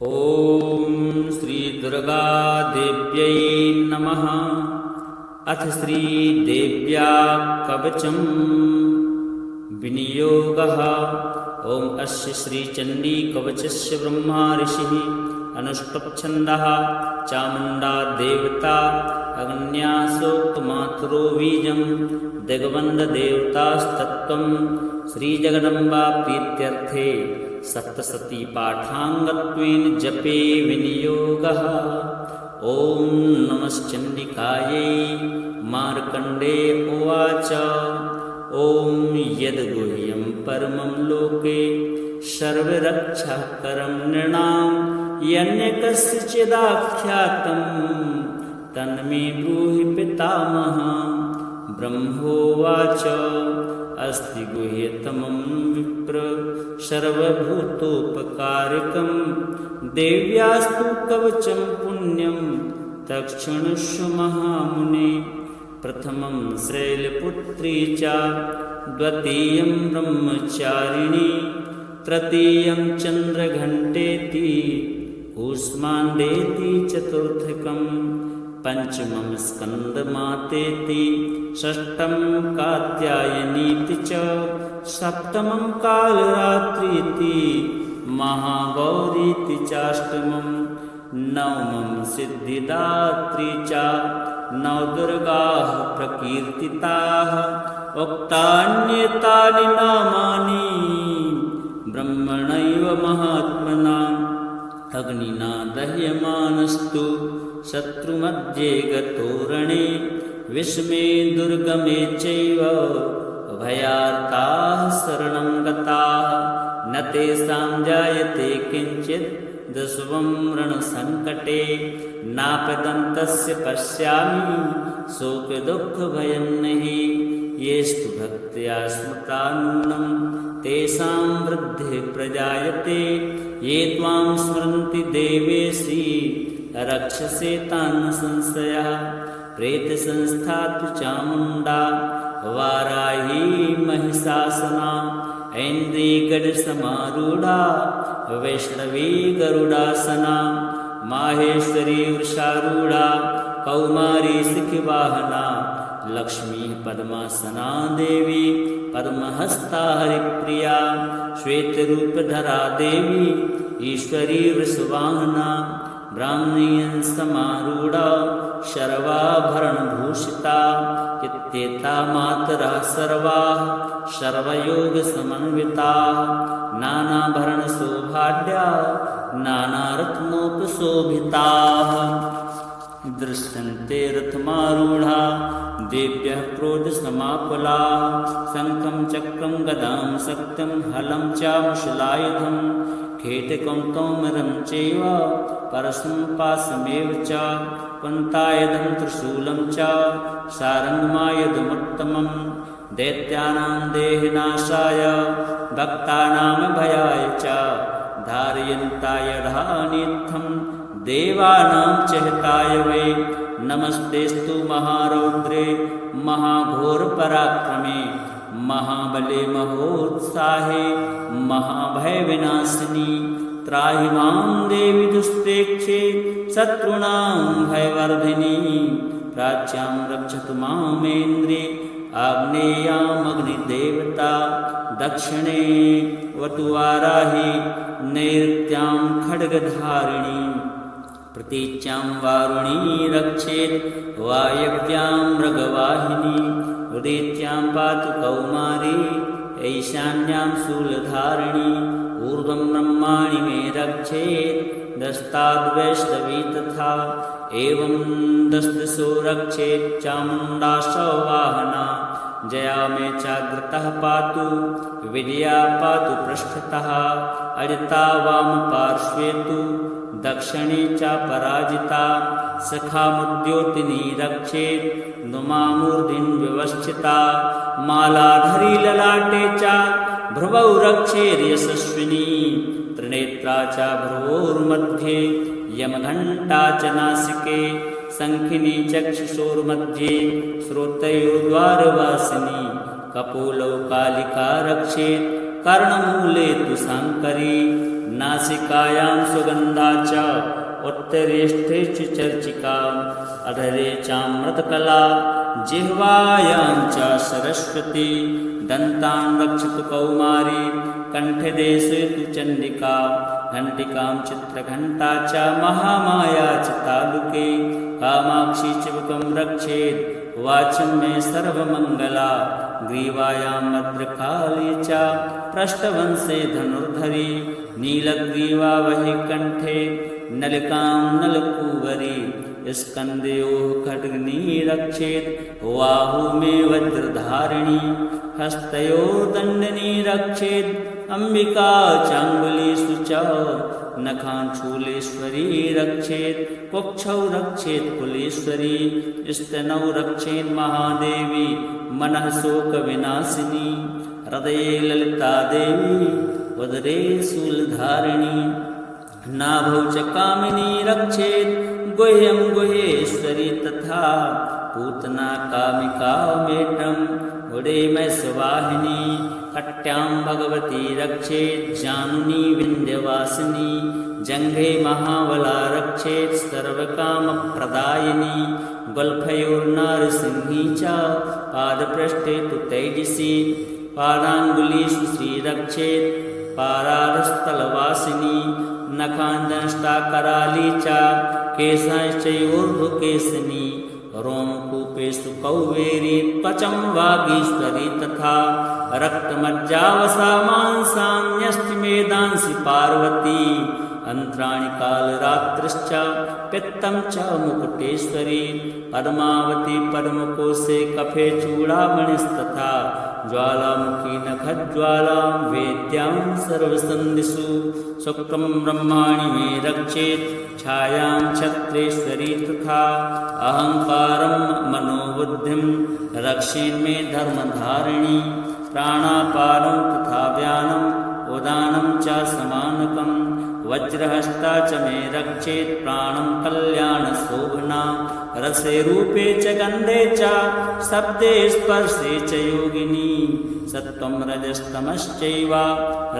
ॐ श्री दुर्गादेव्यै नमः। अथ श्रीदेव्या कवचं विनियोगः। ॐ अस्य श्रीचण्डीकवचस्य ब्रह्मा ऋषिः अनुष्टुप्छन्दः चामुण्डा देवता अग्न्यासोक्तमातरो बीजं दिग्बन्धदेवतास्तत्त्वं श्रीजगदम्बा प्रीत्यर्थे सप्तशती पाठाङ्गत्वेन जपे विनियोगः। ॐ नमश्चण्डिकायै। मार्कण्डेय उवाच ॐ यद्गुह्यं परमं लोके सर्वरक्षाकरं नृणां यन्यकस्यचिदाख्यातं तन्मे ब्रूहि पितामह। ब्रह्मोवाच अस्ति गुह्यतमं विप्र सर्वभूतोपकारकं देव्यास्तु कवचं पुण्यं तत्क्षणुष्व महामुने। प्रथमं शैलपुत्री च द्वितीयं ब्रह्मचारिणी तृतीयं चन्द्रघण्टेति कूष्माण्डेति चतुर्थकं पंचमं स्कन्दमातेति षष्ठं कात्यायनीति च सप्तमं कालरात्रीति महागौरीति चाष्टमं नवमं सिद्धिदात्री च नवदुर्गाः प्रकीर्तिताः। उक्तान्येतानि नामानि ब्रह्मणैव महात्मना अग्निना दह्यमानस्तु शत्रुमध्ये गतोरणे विस्मे दुर्गमे चैव अभयार्ताः शरणं गताः न तेषां जायते किञ्चित् दुष्वं रणसङ्कटे नापदन्तस्य पश्यामि शोकदुःखभयं नहि। येस्तु भक्त्या स्मृता नूनं तेषां वृद्धिः प्रजायते ये त्वां स्मरन्ति देवेशि रक्षसे तान् संशयः। प्रेतसंस्था तु चामुण्डा वाराही महिषासना ऐन्द्रीगढसमारूढा वैष्णवी गरुडासना माहेश्वरी वृषारूढा कौमारी शिखवाहना लक्ष्मी पद्मासना देवी पद्महस्ता हरिप्रिया श्वेतरूपधरा देवी ईश्वरी वृषवाहना ब्राह्मणीयं समारूढा शर्वाभरणभूषिता इत्येता मातरः सर्वाः सर्वयोगसमन्विताः नानाभरणशोभाढ्या नानारत्नोपशोभिताः। दृश्यन्ते रथमारूढा देव्यः क्रोधसमाकुलाः शङ्खं चक्रं गदां शक्तिं हलं च मुशलायुधं खेटकं तोमरं चैव परशुं पाशमेव च पन्तायुधं त्रिशूलं च सारङ्गमायुधमुत्तमं दैत्यानां देहनाशाय भक्तानां भयाय च धारयन्तायुधानित्थं देवानां च हिताय वै। नमस्तेस्तु महारौद्रे महाघोरपराक्रमे महाबले महोत्साहे महाभयविनाशिनी त्राहि मां देवि दुष्प्रेक्षे शत्रूणां भयवर्धिनी। प्राच्यां रक्षतु मामेन्द्रे आग्नेयामग्निदेवता दक्षिणे वटुवाराही नैऋत्यां खड्गधारिणी प्रतीच्यां वारुणी रक्षेत् वायव्यां मृगवाहिनी उदित्यां पातु कौमारी ईशान्यां शूलधारिणी ऊर्ध्वं ब्रह्माणि मे रक्षेत् दस्ताद्वैष्णवी तथा एवं दशदिशो रक्षेत् चामुण्डा सौवाहना। जया मे चाग्रतः पातु विजया पातु पृष्ठतः अजिता वामपार्श्वे तु दक्षिणे च पराजिता सखामुद्योतिनी रक्षेत् नुमामूर्धिं व्यवस्थिता मालाधरी ललाटे च भ्रुवौ रक्षेर्यशस्विनी त्रिनेत्रा च भ्रुवोर्मध्ये यमघण्टा च नासिके शङ्खिनी चक्षुषोर्मध्ये श्रोतयोर्द्वारवासिनी कपोलौ कालिका रक्षेत् कर्णमूले तु शाङ्करी नासिकायां सुगन्धा च उत्तरेष्ठे च चर्चिका अधरे चामृतकला जिह्वायां च सरस्वती दन्तान् रक्षतु कौमारी कण्ठदेशे तु चण्डिका घण्टिकां चित्रघण्टा च महामाया च तालुके कामाक्षी चिबुकं रक्षेत् वाचं मे सर्वमङ्गला ग्रीवायां भद्रकाली च पृष्ठवंशे धनुर्धरी नीलग्रीवा वहि कण्ठे नलिकां नलकूवरी स्कन्धयोः खड्गनी रक्षेत् बाहू मे वज्रधारिणी हस्तयोर्दण्डनी रक्षेत् अम्बिका चाङ्गुलीषु च नखाञ्चूलेश्वरी रक्षेत् कुक्षौ रक्षेत् कुलेश्वरी स्तनौ रक्षेत् महादेवी मनः शोकविनाशिनी हृदये ललिता देवी उदरे शूलधारिणी नाभौ च कामिनी रक्षेत् गुह्यं गुहेश्वरी तथा पूतना कामिका मेढ्रम् उडे मैं सुवाहिनी कट्यां भगवती रक्षेत् जानुनी विन्ध्यवासिनी जङ्घे महाबला रक्षेत् सर्वकामप्रदायिनी गुल्फयोर्नारसिंही च पादपृष्ठे तु तैजसी पादाङ्गुलीषु श्रीरक्षेत् पारारस्थलवासिनी नखान्दष्टाकराली च केशाश्चैवोर्ध्वकेशिनी रोमकूपेषु कौवेरी त्वचं वागीश्वरी तथा रक्तमज्जावसा मांसान्यष्टिमेधांसि पार्वती अन्त्राणि कालरात्रिश्च पित्तं च मुकुटेश्वरी पद्मावती पद्मकोशे कफे चूडामणिस्तथा ज्वालामुखी नखज्वालां वेद्यां सर्वसन्धिषु सुक्तं ब्रह्माणि मे रक्षेत् छायां छत्रेश्वरी तथा अहङ्कारं मनोबुद्धिं रक्षेन्मे धर्मधारिणी प्राणापानं तथा व्यानम् उदानं च समानकं वज्रहस्ता च मे रक्षेत् प्राणं कल्याणशोभना रसे रूपे च गन्धे च शब्दे स्पर्शे च योगिनी सत्त्वं रजस्तमश्चैव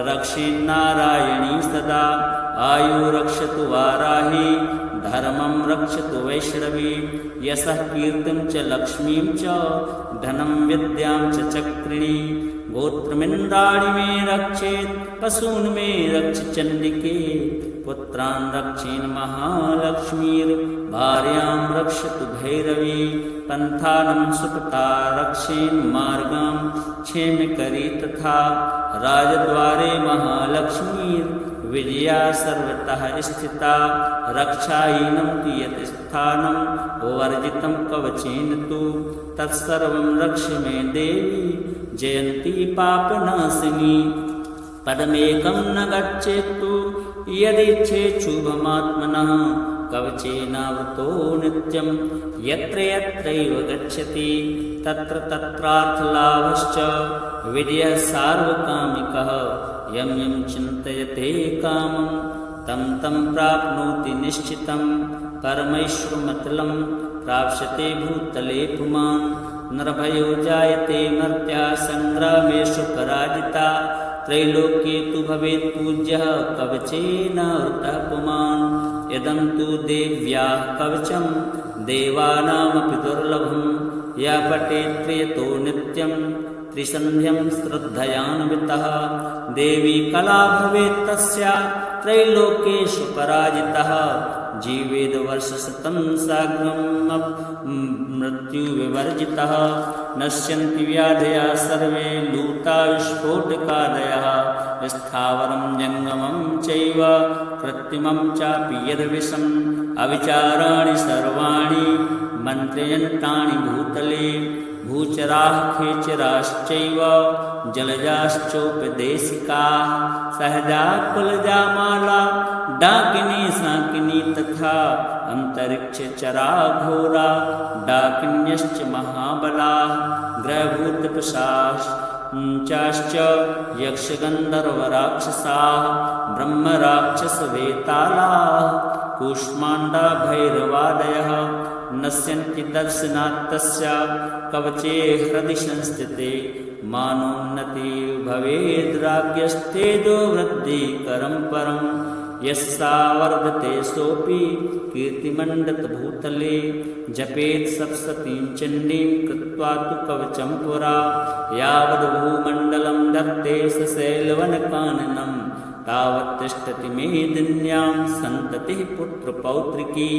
रक्षेन्नारायणी सदा आयु रक्षतु वाराही धर्मं रक्षतु वैष्णवी यशः कीर्तिं च लक्ष्मीं च धनं विद्यां च चक्रिणी गोत्रमिन्द्राणि मे रक्षेत् पशून् मे रक्ष चण्डिके पुत्रान् रक्षेन् महालक्ष्मीर्भार्यां रक्षतु भैरवी पन्थानं सुपता रक्षेन् मार्गां क्षेमकरी तथा राजद्वारे महालक्ष्मीर्विजया सर्वतः स्थिता रक्षाहीनं तु यत् स्थानं वर्जितं कवचेन तु तत्सर्वं रक्ष मे देवी जयन्ती पापनाशिनी पदमेकं न गच्छेत्तु यदिच्छेत् शुभमात्मनः कवचेनावृतो नित्यं यत्र यत्रैव गच्छति तत्र तत्रार्थलाभश्च विजयः सार्वकामिकः यं यं चिन्तयते कामं तं तं प्राप्नोति निश्चितं परमैश्वरमतलं प्राप्स्यते भूतले पुमान् नरभयो जायते मर्त्या सङ्ग्रामेषु पराजिता त्रैलोक्ये तु भवेत् पूज्यः कवचेनावृतः पुमान् इदं तु देव्याः कवचं देवानामपि दुर्लभं या पठेत् प्रियतो नित्यं त्रिसन्ध्यं श्रद्धयान्वितः देवी कला भवेत् तस्या त्रैलोकेषु पराजितः जीवेद वर्षशतं साग्रं मृत्युविवर्जितः नश्यन्ति व्याधयः सर्वे लूता विस्फोटकादयः स्थावरं जङ्गमं चैव कृत्रिमं चापि यद्विषम् अविचाराणि सर्वाणि मन्त्रयन्तानि भूतले भूचराः खेचराश्चैव जलजाश्चोपदेशिकाः सहजा कुलजामाला डाकिनी साकिनी तथा अन्तरिक्षचरा घोरा डाकिन्यश्च महाबलाः ग्रहभूतपिशाचाश्च यक्षगन्धर्वराक्षसाः ब्रह्मराक्षसवेतालाः कूष्माण्डा भैरवादयः नश्यन्ति दर्शनात् तस्य कवचे हृदि संस्थिते मानोन्नति भवेद्राज्ञस्तेजो वृद्धिकरं परं यस्सा वर्धते सोऽपि कीर्तिमण्डितभूतले जपेत् सप्तशतीं चण्डीं कृत्वा तु कवचं पुरा यावद्भूमण्डलं दत्ते सशैलवनकाननं तावत् तिष्ठति मेदिन्यां सन्ततिः पुत्रपौत्रिकी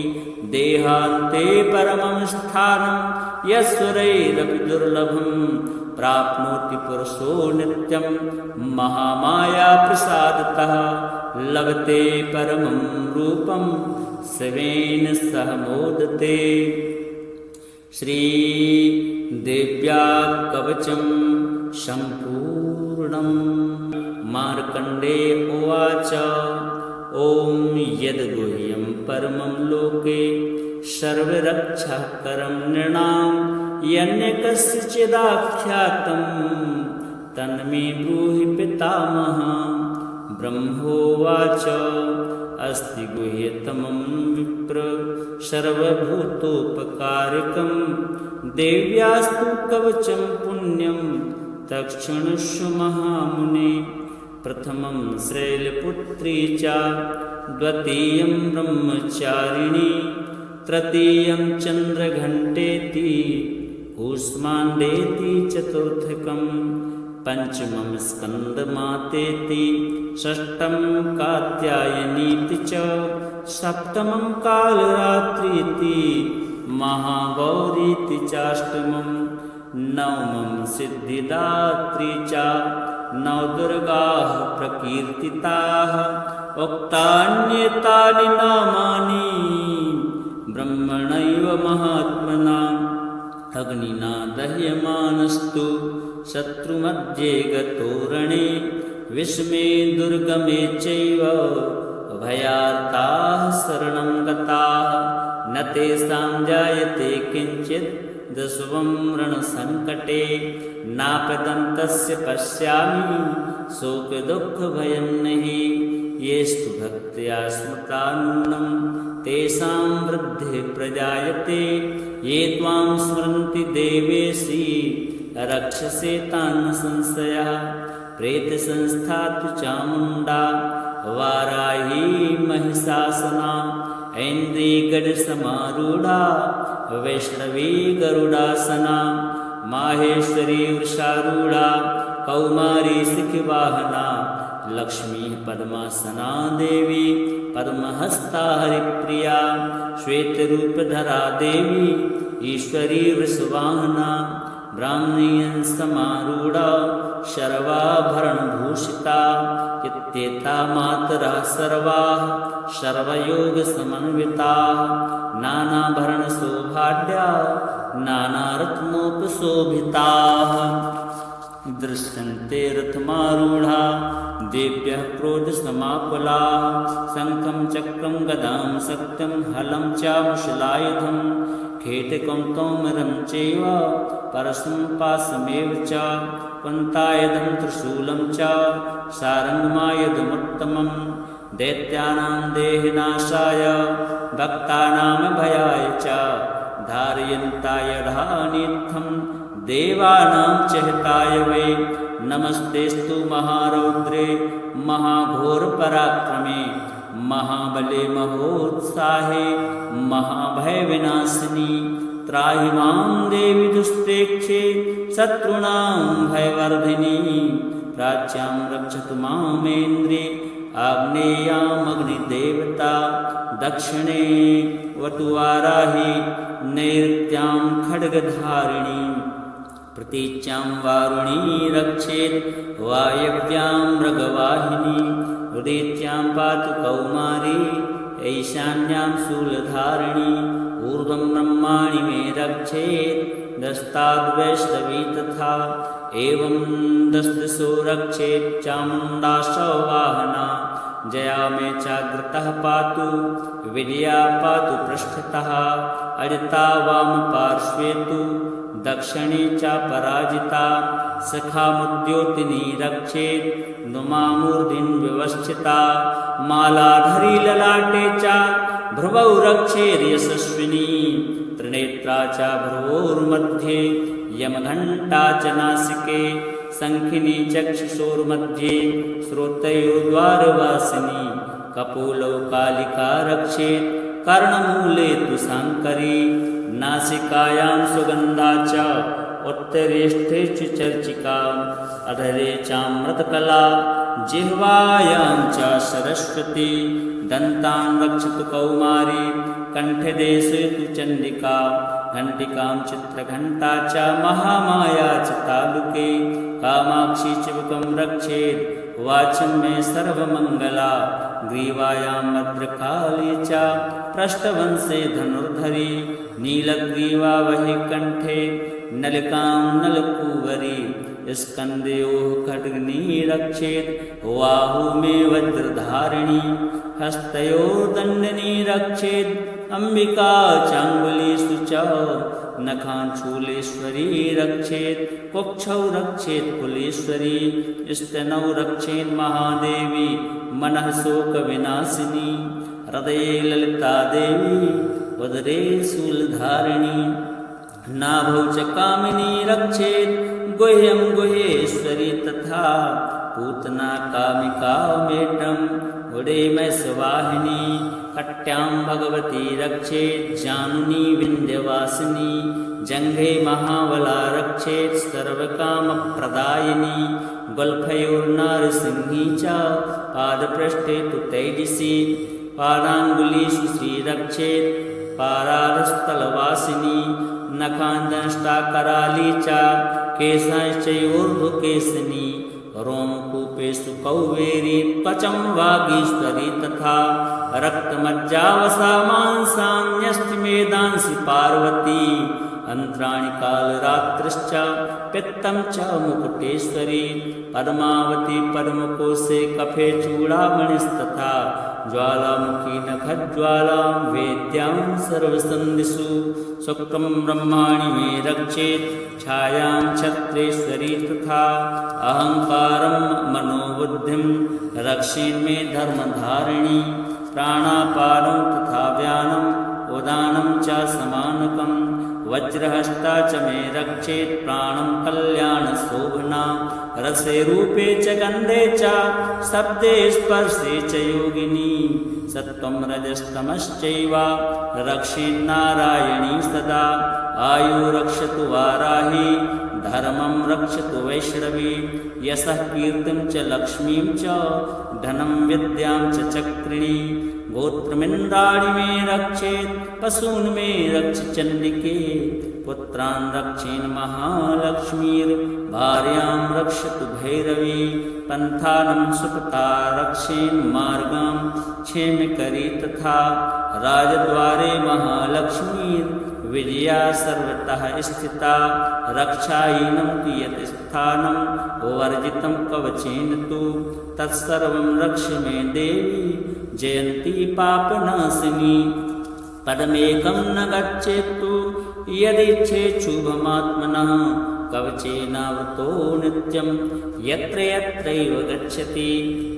देहान्ते परमं स्थानं यस्वरैरपि दुर्लभं प्राप्नोति पुरुषो नित्यं महामायाप्रसादतः लभते परमं रूपं शिवेन सह मोदते। श्रीदेव्या कवचं सम्पूर्णम्। मार्कण्डेय उवाच ॐ यद्गुह्यं परमं लोके सर्वरक्षाकरं नृणां यन्यकस्यचिदाख्यातं तन्मे ब्रूहि पितामह। ब्रह्मोवाच अस्ति गुह्यतमं विप्र सर्वभूतोपकारकं देव्यास्तु कवचं पुण्यं तत्क्षणस्व महामुने। प्रथमं शैलपुत्री च द्वितीयं ब्रह्मचारिणी तृतीयं चन्द्रघण्टेति कूष्माण्डेति चतुर्थकं पंचमं स्कन्दमातेति षष्ठं कात्यायनीति च सप्तमं कालरात्रीति महागौरीति चाष्टमं नवमं सिद्धिदात्री च नवदुर्गाः प्रकीर्तिताः उक्तान्येतानि नामानि ब्रह्मणैव महात्मना। अग्निना दह्यमानस्तु शत्रुमध्ये गतोरणे विस्मे दुर्गमे चैव अभयार्ताः शरणं गताः न तेषां जायते किञ्चित् दशवं रणसङ्कटे नापदन्तस्य पश्यामि शोकदुःखभयं नहि येस्तु भक्त्या स्मृता नूनं तेषां वृद्धिः प्रजायते ये त्वां स्मरन्ति देवेशि रक्षसे तान् संशयः। प्रेतसंस्था तु चामुण्डा वाराही महिषासना ऐन्द्रीगढसमारूढा वैष्णवी गरुडासना माहेश्वरी वृषारूढा कौमारी शिखवाहना लक्ष्मी पद्मासना देवी पद्महस्ता हरिप्रिया श्वेतरूपधरा देवी ईश्वरी वृषवाहना ब्राह्मणीयं समारूढा शर्वाभरणभूषिता इत्येता मातरः सर्वाः सर्वयोगसमन्विताः नानाभरणशोभाढ्या नानारत्नोपशोभिताः दृश्यन्ते रथमारूढा देव्यः क्रोधसमाकुलाः शङ्खं चक्रं गदां शक्तिं हलं च मुशलायुधं खेटकं तोमरं चैव परशुं पाशमेव च पन्तायुधं त्रिशूलं च सारङ्गमायुधमुत्तमं दैत्यानां देहनाशाय भक्तानां भयाय च धारयन्तायुधानित्थं देवानां च हिताय वै। नमस्तेस्तु महारौद्रे महाघोरपराक्रमे महाबले महोत्साहे महाभयविनाशिनी त्राहि मां देवि दुष्प्रेक्षे शत्रूणां भयवर्धिनी। प्राच्यां रक्षतु मामेन्द्रे आग्नेयामग्निदेवता दक्षिणे वटुवाराहि नैऋत्यां खड्गधारिणी प्रतीच्यां वारुणी रक्षेत् वायव्यां मृगवाहिनी उदीच्यां पातु कौमारी ऐशान्यां शूलधारिणी ऊर्ध्वं ब्रह्माणि मे रक्षेत् दस्ताद्वैष्णवी तथा एवं दशदिशो रक्षेत् चामुण्डा सौवाहना जया मे चाग्रतः पातु विद्या पातु पृष्ठतः अजिता वामपार्श्वे तु दक्षिणे च पराजिता सखामुद्योतिनी रक्षेत् नुमामूर्धिं व्यवस्थिता मालाधरी ललाटे च भ्रुवौ रक्षेर्यशस्विनी त्रिनेत्रा च भ्रुवोर्मध्ये यमघण्टा च नासिके शङ्खिनी चक्षुषोर्मध्ये श्रोतयोर्द्वारवासिनी कपोलौ कालिका रक्षेत् कर्णमूले तु शाङ्करी नासिकायां सुगन्धा च उत्तरेष्ठे च चर्चिका अधरे चामृतकला जिह्वायां च सरस्वती दन्तान् रक्षतु कौमारी कण्ठदेशे तु चण्डिका घण्टिकां चित्रघण्टा च महामाया च तालुके कामाक्षी चिबुकं रक्षेत् वाचं मे सर्वमङ्गला ग्रीवायां भद्रकाली च पृष्ठवंशे धनुर्धरी नीलग्रीवा वहि कण्ठे नलिकां नलकूवरी स्कन्धयोः खड्गनी रक्षेत् बाहू मे वज्रधारिणी हस्तयोर्दण्डनी रक्षेत् अम्बिका चाङ्गुलीषु च नखाञ्चूलेश्वरी रक्षेत् कुक्षौ रक्षेत् कुलेश्वरी स्तनौ रक्षेत् महादेवी मनः शोकविनाशिनी हृदये ललिता देवी उदरे शूलधारिणी नाभौ च कामिनी रक्षेत् गुह्यं गुह्येश्वरी तथा पूतना कामिका मेटम् उडे मैं सुवाहिनी कट्यां भगवती रक्षेत् जानुनी विन्ध्यवासिनी जङ्घे महाबला रक्षेत् सर्वकामप्रदायिनी गुल्फयोर्नारसिंही च पादपृष्ठे तु तैजसी पादाङ्गुलीषु श्रीरक्षेत् पारारस्थलवासिनी नखान्दष्टाकराली च केशाश्चयोर्ध्वकेशिनी रोमकूपेषु कौवेरी त्वचं वागीश्वरी तथा रक्तमज्जावसा मांसान्यष्टिमेधांसि पार्वती अन्त्राणि कालरात्रिश्च पित्तं च मुकुटेश्वरी पद्मावती पद्मकोशे कफे चूडामणिस्तथा ज्वालामुखी नखज्वालां वेद्यां सर्वसन्धिषु सुक्तं ब्रह्माणि मे रक्षेत् छायां छत्रेश्वरी तथा अहङ्कारं मनोबुद्धिं रक्षेन्मे धर्मधारिणी प्राणापानं तथा व्यानम् उदानं च समानकं वज्रहस्ता च मे रक्षेत् प्राणं कल्याणशोभना रसे रूपे च गन्धे च शब्दे स्पर्शे च योगिनी सत्त्वं रजस्तमश्चैव रक्षेन्नारायणी सदा आयु रक्षतु वाराही धर्मं रक्षतु वैष्णवी यशः कीर्तिं च लक्ष्मीं च धनं विद्यां च चक्रिणी गोत्रमिन्द्राणि मे रक्षेत् पशून् मे रक्ष चण्डिके पुत्रान् रक्षेन् महालक्ष्मीर्भार्यां रक्षतु भैरवी पन्थानं सुपता रक्षेन् मार्गां क्षेमकरी तथा राजद्वारे महालक्ष्मीर्विजया सर्वतः स्थिता रक्षाहीनं तु यत् स्थानं वर्जितं कवचेन तु तत्सर्वं रक्ष मे देवी जयन्ती पापनाशिनी पदमेकं न गच्छेत्तु यदिच्छेत् शुभमात्मनः कवचेनावृतो नित्यं यत्र यत्रैव गच्छति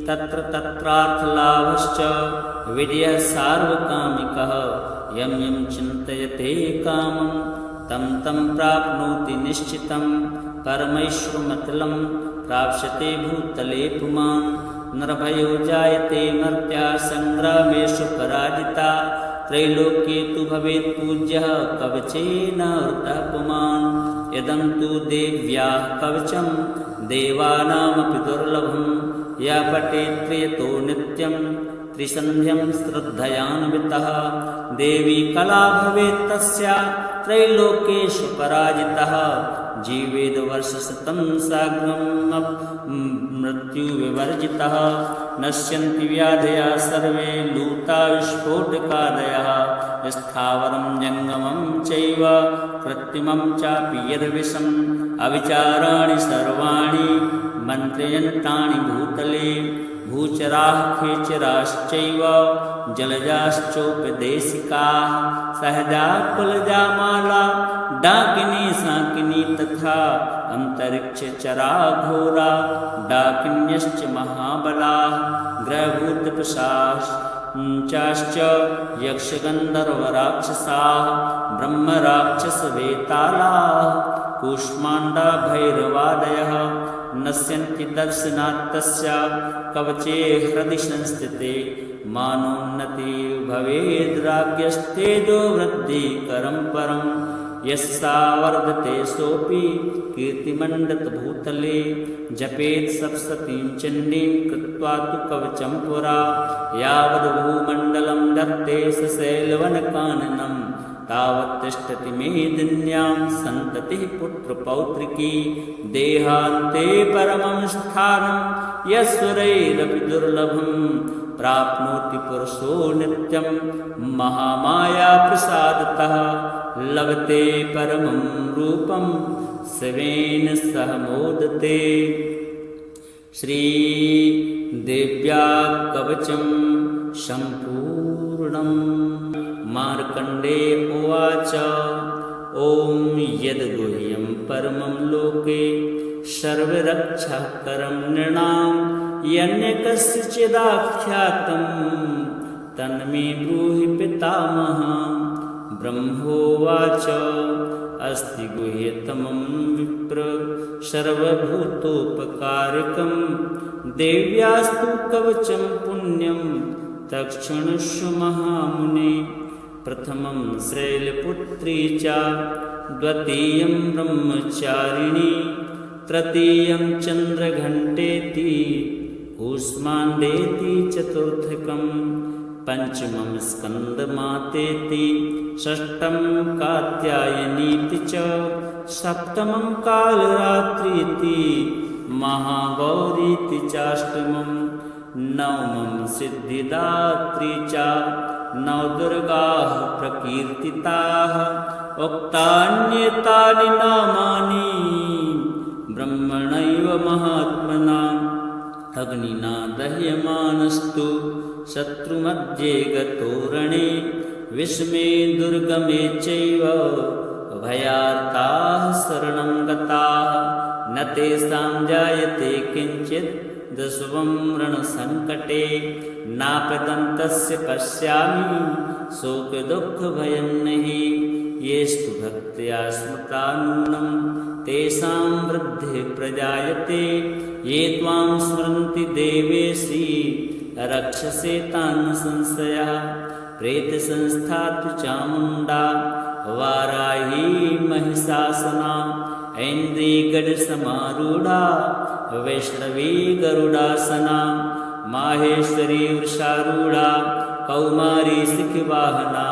तत्र तत्रार्थलाभश्च विजयः सार्वकामिकः यं यं चिन्तयते कामं तं तं प्राप्नोति निश्चितं परमैश्वरमतलं प्राप्स्यते भूतले पुमान् नरभयो जायते मर्त्या सङ्ग्रामेषु पराजिता त्रैलोक्ये तु भवेत् पूज्यः कवचेन वृतः पुमान् इदं तु देव्याः कवचं देवानामपि दुर्लभं या पठेत् प्रियतो नित्यं त्रिसन्ध्यं श्रद्धयान्वितः देवी कला भवेत् तस्या त्रैलोकेषु पराजितः जीवेद वर्षशतं साग्रं मृत्युविवर्जितः नश्यन्ति व्याधयः सर्वे लूता विस्फोटकादयः स्थावरं जङ्गमं चैव कृत्रिमं चापि यद्विषम् अविचाराणि सर्वाणि मन्त्रयन्त्राणि भूतले भूचराः खेचराश्चैव जलजाश्चोपदेशिकाः सहजा कुलजा माला डाकिनी साकिनी तथा अंतरिक्षचरा घोरा डाकिन्यश्च महाबलाः ग्रहभूतपिशाचाश्च यक्षगन्धर्वराक्षसाः ब्रह्मराक्षसवेतालाः कूष्माण्डा भैरवादयः नश्यन्ति दर्शनात् तस्य कवचे हृदि संस्थिते मानोन्नति भवेद्राज्ञस्तेजो वृद्धिकरं परं यस्सा वर्धते सोऽपि कीर्तिमण्डितभूतले जपेत् सप्तशतीं चण्डीं कृत्वा तु कवचं पुरा यावद्भूमण्डलं धत्ते सशैलवनकाननं तावत् तिष्ठति मेदिन्यां सन्ततिः पुत्रपौत्रिकी देहान्ते परमं स्थानं यस्वरैरपि दुर्लभं प्राप्नोति पुरुषो नित्यं महामाया प्रसादतः लभते परमं रूपं शिवेन सह मोदते। श्रीदेव्या कवचं सम्पूर्णम्। मार्कण्डेय उवाच ॐ यद्गुह्यं परमं लोके सर्वरक्षाकरं नृणां यन्यकस्यचिदाख्यातं तन्मे ब्रूहि पितामह। ब्रह्मोवाच अस्ति गुह्यतमं विप्र सर्वभूतोपकारकं देव्यास्तु कवचं पुण्यं तत्क्षणस्व महामुने। प्रथमं शैलपुत्री च द्वितीयं ब्रह्मचारिणी तृतीयं चन्द्रघण्टेति कूष्माण्डेति चतुर्थकं पंचमं स्कन्दमातेति षष्ठं कात्यायनीति च सप्तमं कालरात्रीति महागौरीति चाष्टमं नवमं सिद्धिदात्री च नवदुर्गाः प्रकीर्तिताः उक्तान्येतानि नामानि ब्रह्मणैव महात्मना। अग्निना दह्यमानस्तु शत्रुमध्ये गतो रणे विस्मे दुर्गमे चैव भयार्ताः शरणं गताः न तेषां जायते किञ्चित् दशवं रणसङ्कटे नापदन्तस्य पश्यामि शोकदुःखभयं नहि येस्तु भक्त्या स्मृता नूनं तेषां वृद्धिः प्रजायते ये त्वां स्मरन्ति देवेशि रक्षसे तान् संशयः। प्रेतसंस्था तु चामुण्डा वाराही महिषासना ऐन्द्रीगजसमारूढा वैष्णवी गरुडासना माहेश्वरी वृषारूढा कौमारी शिखवाहना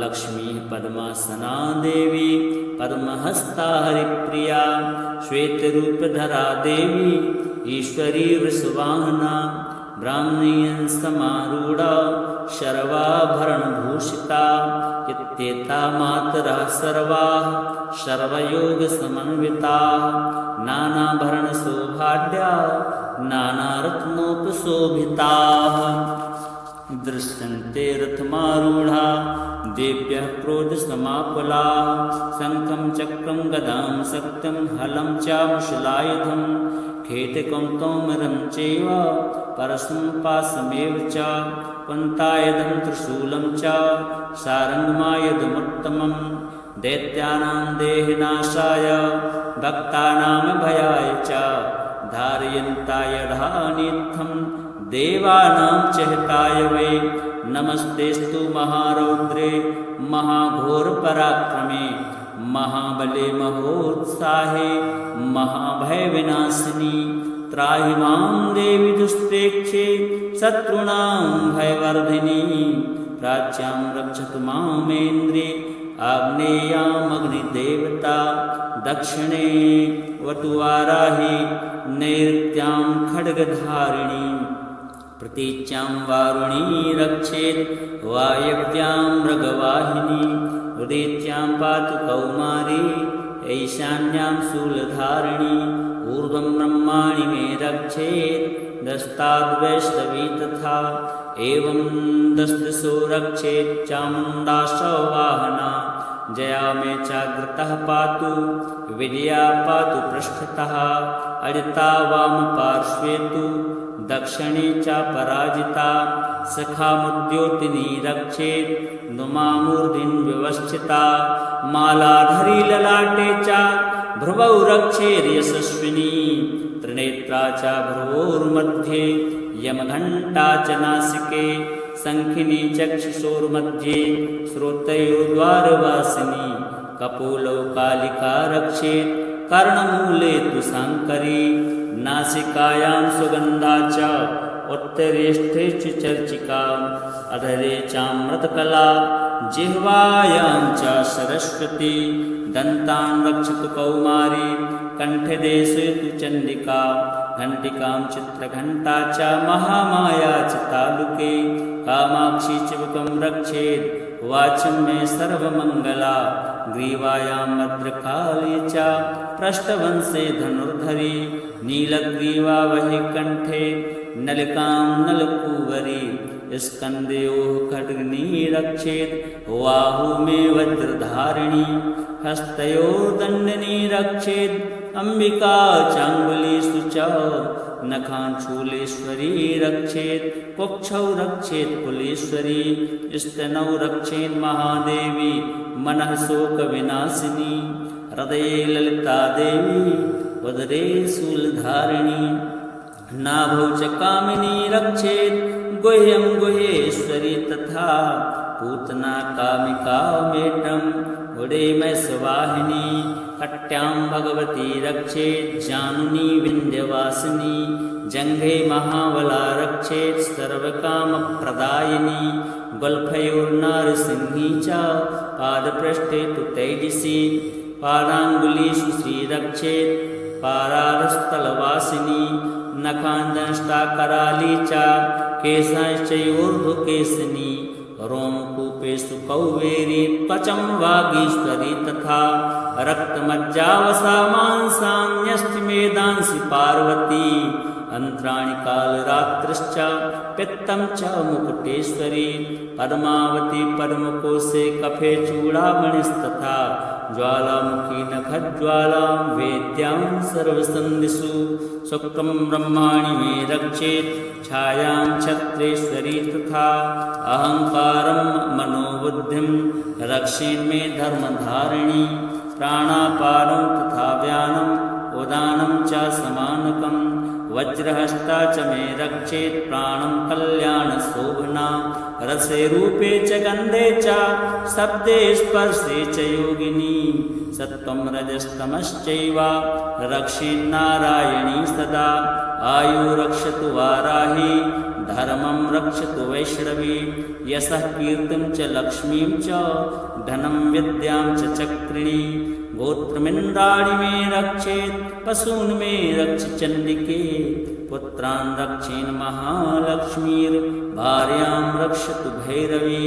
लक्ष्मी पद्मासना देवी पद्महस्ता हरिप्रिया श्वेतरूपधरा देवी ईश्वरी वृषवाहना ब्राह्मणीयं समारूढा शर्वाभरणभूषिता इत्येता मातरः सर्वाः सर्वयोगसमन्विताः नानाभरणशोभाढ्या नानारत्नोपशोभिताः। दृश्यन्ते रथमारूढा देव्यः क्रोधसमाकुलाः शङ्खं चक्रं गदां शक्तिं हलं च मुशलायुधं खेटकं तोमरं चैव परशुं पाशमेव च पन्तायुधं त्रिशूलं च सारङ्गमायुधमुत्तमं दैत्यानां देहनाशाय भक्तानां भयाय च धारयन्तायुधानित्थं देवानां च हिताय वै। नमस्तेस्तु महारौद्रे महाघोरपराक्रमे महाबले महोत्साहे महाभयविनाशिनी त्राहि मां देवि दुष्प्रेक्षे शत्रूणां भयवर्धिनी। प्राच्यां रक्षतु मामेन्द्रे आग्नेयामग्निदेवता दक्षिणे वटुवाराहि नैऋत्यां खड्गधारिणी प्रतीच्यां वारुणी रक्षेत् वायव्यां मृगवाहिनी उदीच्यां पातु कौमारी ऐशान्यां शूलधारिणी ऊर्ध्वं ब्रह्माणि मे रक्षेत् दस्ताद्वैष्णवी तथा एवं दशदिशो रक्षेत् चामुण्डा सौवाहना जया मे चाग्रतः पातु विजया पातु पृष्ठतः अजिता वामपार्श्वे तु दक्षिणे च पराजिता सखामुद्योतिनी रक्षेत् नुमामूर्ध्नि व्यवस्थिता मालाधरी ललाटे च भ्रुवौ रक्षेर्यशस्विनी त्रिनेत्रा च भ्रुवोर्मध्ये यमघण्टा च नासिके शङ्खिनी चक्षुषोर्मध्ये श्रोत्रयोर्द्वारवासिनी कपोलौ कालिका रक्षेत् कर्णमूले तु शाङ्करी नासिकायां सुगन्धा च उत्तरेष्ठे च चर्चिका अधरे चामृतकला जिह्वायां च सरस्वती दन्तान् रक्षतु कौमारी कण्ठदेशे तु चण्डिका घण्टिकां चित्रघण्टा च महामाया च तालुके कामाक्षी चिबुकं रक्षेत् वाचं मे सर्वमङ्गला ग्रीवायां भद्रकाली च पृष्ठवंशे धनुर्धरी नीलग्रीवा वहि कण्ठे नलिकां नलकूवरी स्कन्धयोः खड्गनी रक्षेत् बाहू मे वज्रधारिणी हस्तयोर्दण्डनी रक्षेत् अम्बिका चाङ्गुलीषु च नखाञ्चूलेश्वरी रक्षेत् कुक्षौ रक्षेत् कुलेश्वरी स्तनौ रक्षेत् महादेवी मनः शोकविनाशिनी हृदये ललिता देवी उदरे शूलधारिणी नाभौ च कामिनी रक्षेत् गुह्यं गुह्येश्वरी तथा पूतना कामिका मेटम् उडे मैं सुवाहिनी कट्यां भगवती रक्षेत् जानुनी विन्ध्यवासिनी जङ्घे महाबला रक्षेत् सर्वकामप्रदायिनी गुल्फयोर्नारसिंही च पादपृष्ठे तु तैजसी पादाङ्गुलीषु श्रीरक्षेत् पारारस्थलवासिनी नखान्दंष्टाकराली च केशाश्चयोर्ध्वकेशिनी रोमकूपेषु कौवेरी त्वचं वागीश्वरी तथा रक्तमज्जावसा मांसान्यष्टिमेधांसि पार्वती अन्त्राणि कालरात्रिश्च पित्तं च मुकुटेश्वरी पद्मावती पद्मकोशे कफे चूडामणिस्तथा ज्वालामुखी नखज्वालां वेद्यां सर्वसन्धिषु सुक्तं ब्रह्माणि मे रक्षेत् छायां छत्रेश्वरी तथा अहङ्कारं मनोबुद्धिं रक्षेन्मे धर्मधारिणी प्राणापानं तथा व्यानम् उदानं च समानकं वज्रहस्ता च मे रक्षेत् प्राणं कल्याणशोभना रसे रूपे च गन्धे च शब्दे स्पर्शे च योगिनी सत्त्वं रजस्तमश्चैव रक्षेन्नारायणी सदा आयु रक्षतु वाराही धर्मं रक्षतु वैष्णवी यशः कीर्तिं च लक्ष्मीं च धनं विद्यां च चक्रिणी गोत्रमिन्द्राणि मे रक्षेत् पशून् मे रक्ष चण्डिके पुत्रान् रक्षेन् महालक्ष्मीर्भार्यां रक्षतु भैरवी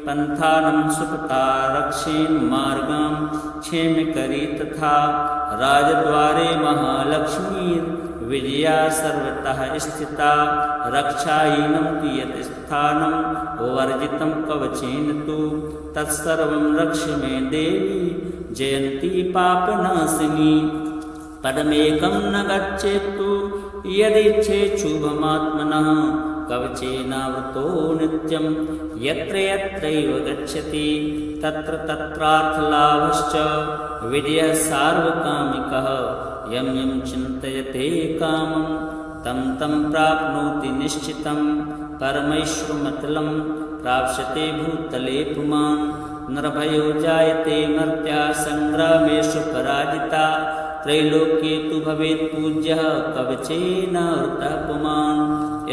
पन्थानं सुपथा रक्षेन् मार्गां क्षेमकरी तथा राजद्वारे महालक्ष्मीर्विजया सर्वतः स्थिता रक्षाहीनं तु यत् स्थानं वर्जितं कवचेन तु तत्सर्वं रक्ष मे देवी जयन्ती पापनाशिनी पदमेकं न गच्छेत्तु यदिच्छेत् शुभमात्मनः कवचेनावृतो नित्यं यत्र यत्रैव गच्छति तत्र तत्रार्थलाभश्च विजयः सार्वकामिकः यं यं चिन्तयते कामं तं तं प्राप्नोति निश्चितं परमैश्वरमतलं प्राप्स्यते भूतले पुमान् नरभयो जायते मर्त्या सङ्ग्रामेषु पराजिता त्रैलोक्ये तु भवेत् पूज्यः कवचेन वृतः पुमान्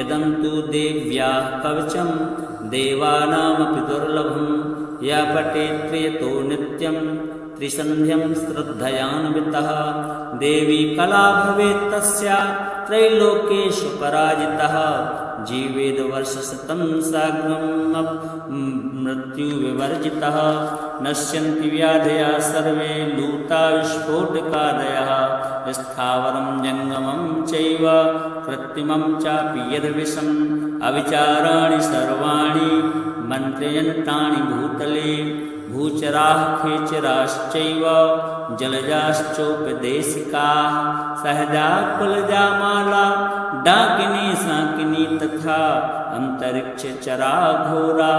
इदं तु देव्याः कवचं देवानामपि दुर्लभं या पठेत् प्रियतो नित्यं त्रिसन्ध्यं श्रद्धयान्वितः देवी कला भवेत् तस्या त्रैलोकेषु पराजितः जीवेद वर्षशतं साग्रं मृत्युविवर्जितः नश्यन्ति व्याधयः सर्वे लूता विस्फोटकादयः स्थावरं जङ्गमं चैव कृत्रिमं चापि यद्विषम् अविचाराणि सर्वाणि मन्त्रयन्तानि भूतले भूचराः खेचराश्चैव जलजाश्चोपदेशिकाः सहजा कुलजामाला डाकिनी साकिनी तथा अन्तरिक्षचरा घोरा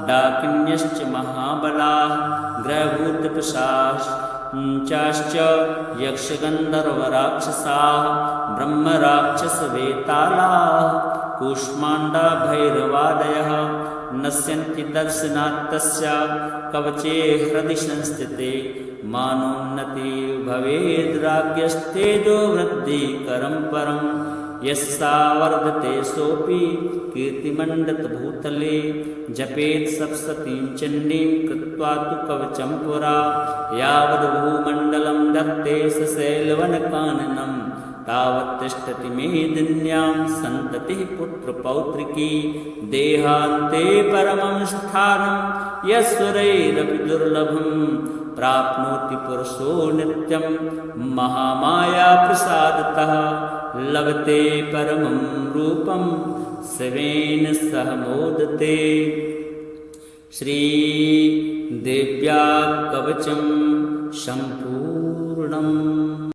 डाकिन्यश्च महाबलाः ग्रहभूतपिशाच चाश्च यक्षगन्धर्वराक्षसाः ब्रह्मराक्षसवेतालाः कूष्माण्डा भैरवादयः नश्यन्ति दर्शनात् तस्य कवचे हृदि संस्थिते मानोन्नति भवेद्राज्ञस्तेजो वृद्धिकरं परं यस्सा वर्धते सोऽपि कीर्तिमण्डितभूतले जपेत् सप्ततीं चण्डीं कृत्वा तु कवचं पुरा यावद्भूमण्डलं धत्ते सशैलवनकाननं तावत् तिष्ठति मेदिन्यां सन्ततिः पुत्रपौत्रिकी देहान्ते परमं स्थानं यस्वरैरपि दुर्लभं प्राप्नोति पुरुषो नित्यं महामायाप्रसादतः लभते परमं रूपं शिवेन सह मोदते। श्रीदेव्या कवचं सम्पूर्णम्।